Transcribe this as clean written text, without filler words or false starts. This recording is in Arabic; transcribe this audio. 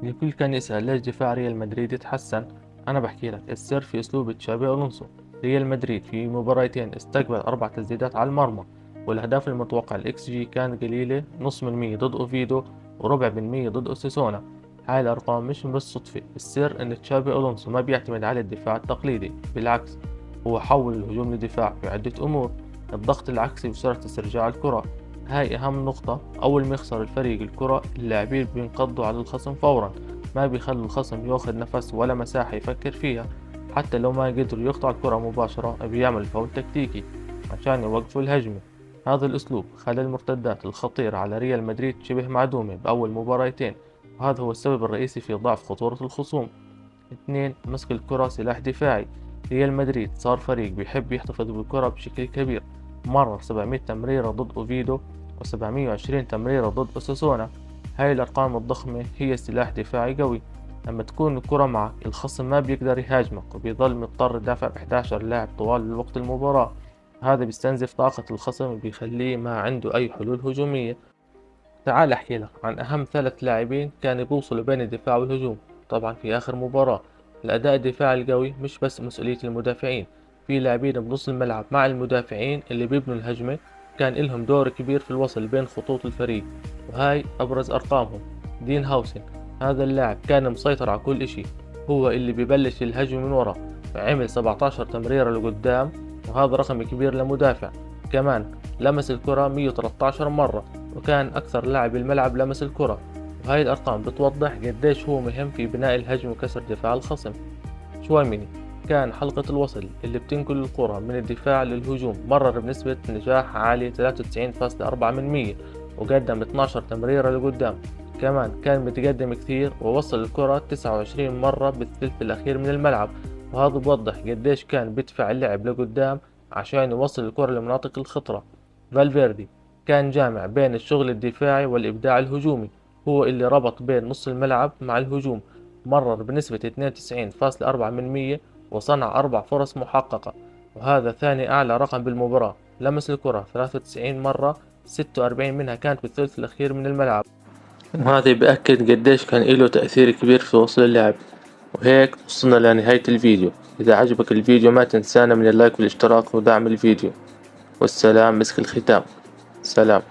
الكل كان يسأل ليش دفاع ريال مدريد يتحسن. أنا بحكي لك السر في أسلوب تشابي ألونسو. ريال مدريد في مباراتين استقبل 4 تسديدات على المرمى، والأهداف المتوقعة الإكس جي كانت قليلة، نص من مية ضد أوفيدو وربع بالمية ضد أوسيسونا. هاي الأرقام مش بس صدفة، السر إن تشابي ألونسو ما بيعتمد على الدفاع التقليدي، بالعكس هو حول الهجوم لدفاع في عدة أمور: الضغط العكسي وسرعة استرجاع الكرة. هاي أهم نقطة. أول ما يخسر الفريق الكرة اللاعبين بينقضوا على الخصم فورا، ما بيخلوا الخصم ياخد نفس ولا مساحة يفكر فيها. حتى لو ما قدروا يقطعوا الكرة مباشرة بيعمل فاول تكتيكي عشان يوقفوا الهجمة. هذا الأسلوب خلى المرتدات الخطيرة على ريال مدريد شبه معدومة بأول مباراتين، وهذا هو السبب الرئيسي في ضعف خطورة الخصوم. 2. مسك الكرة سلاح دفاعي. ريال مدريد صار فريق بيحب يحتفظ بالكرة بشكل كبير، مرر 700 تمريرة ضد أوفيدو و720 تمريرة ضد أوساسونا. هاي الأرقام الضخمة هي سلاح دفاعي قوي. لما تكون الكرة معك الخصم ما بيقدر يهاجمك وبيضل مضطر يدافع ب11 لاعب طوال وقت المباراة. هذا بيستنزف طاقة الخصم وبيخليه ما عنده أي حلول هجومية. تعال أحكي لك عن أهم 3 لاعبين كانوا بيوصلوا بين الدفاع والهجوم. طبعا في آخر مباراة الأداء الدفاعي القوي مش بس مسؤولية المدافعين، في لاعبين بنص الملعب مع المدافعين اللي بيبنوا الهجمة كان إلهم دور كبير في الوصل بين خطوط الفريق، وهاي أبرز أرقامهم. دين هاوسن، هذا اللاعب كان مسيطر على كل إشي، هو اللي ببلش الهجمة من ورا، عمل 17 تمريرة لقدام، وهذا رقم كبير لمدافع. كمان لمس الكرة 113 مرة، وكان أكثر لاعب بالملعب لمس الكرة. وهاي الأرقام بتوضح قديش هو مهم في بناء الهجم وكسر دفاع الخصم. شواميني كان حلقة الوصل اللي بتنقل الكرة من الدفاع للهجوم، مرر بنسبة نجاح عالية 93.4%، وقدم 12 تمريرة لقدام. كمان كان متقدم كثير ووصل الكرة 29 مرة بالثلث الأخير من الملعب، وهذا بوضح قديش كان بدفع اللعب لقدام عشان يوصل الكرة لمناطق الخطرة. فالفيردي كان جامع بين الشغل الدفاعي والإبداع الهجومي، هو اللي ربط بين نص الملعب مع الهجوم، مرر بنسبة 92.4%، وصنع 4 فرص محققة، وهذا ثاني أعلى رقم بالمباراة. لمس الكرة 93 مرة، 46 منها كانت بالثلث الأخير من الملعب، وهذا بأكد قديش كان له تأثير كبير في وصل اللعب. وهيك وصلنا لنهاية الفيديو. إذا عجبك الفيديو ما تنسانا من اللايك والاشتراك ودعم الفيديو. والسلام، مسك الختام. سلام.